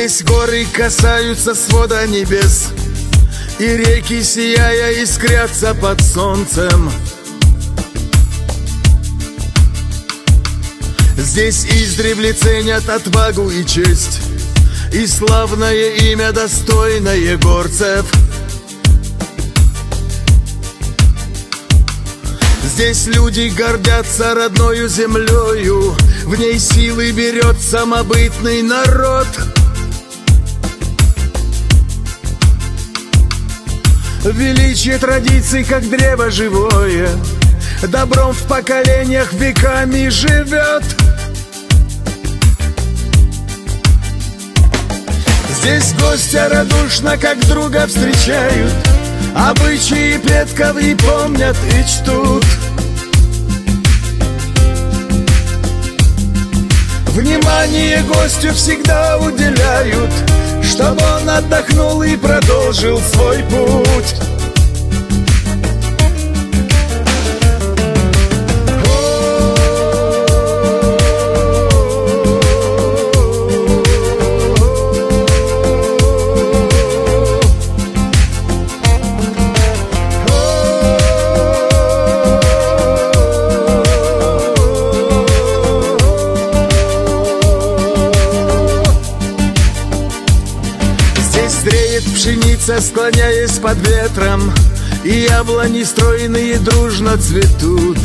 Здесь горы касаются свода небес, и реки, сияя, искрятся под солнцем. Здесь издревле ценят отвагу и честь, и славное имя, достойное горцев. Здесь люди гордятся родною землею, в ней силы берет самобытный народ. Величие традиций, как древо живое, добром в поколениях веками живет. Здесь гостя радушно, как друга, встречают, обычаи предков и помнят, и чтут. Внимание гостю всегда уделяют, чтобы он отдохнул и продолжил свой путь. Зреет пшеница, склоняясь под ветром, и яблони стройные дружно цветут.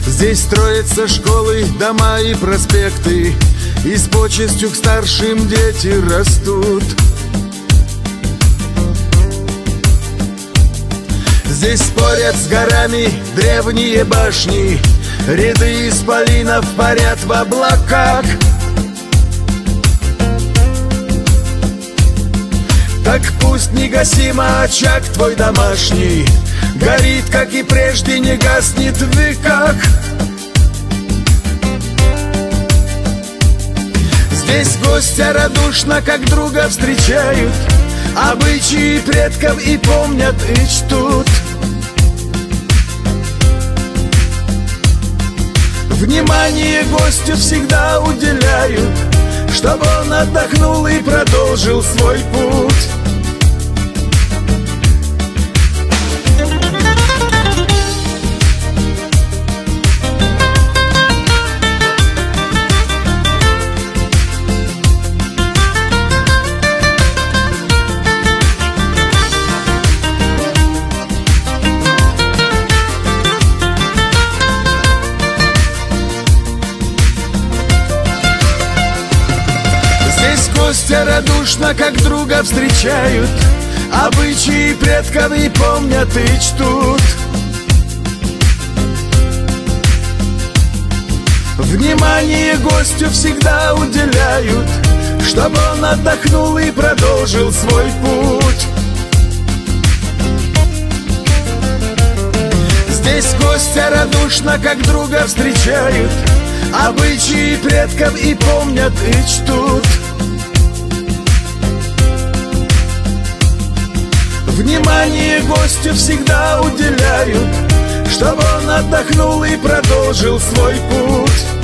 Здесь строятся школы, дома и проспекты, и с почестью к старшим дети растут. Здесь спорят с горами древние башни, ряды исполинов парят в облаках. Так пусть негасимо очаг твой домашний горит, как и прежде, не гаснет в веках. Здесь гостя радушно, как друга, встречают, обычаи предков и помнят, и чтут. Внимание гостю всегда уделяют, чтобы он отдохнул и продолжил свой путь. Гостя радушно, как друга, встречают, обычаи предков и помнят, и чтут. Внимание гостю всегда уделяют, чтобы он отдохнул и продолжил свой путь. Здесь гостя радушно, как друга, встречают, обычаи предков и помнят, и чтут. Внимание гостю всегда уделяют, чтобы он отдохнул и продолжил свой путь.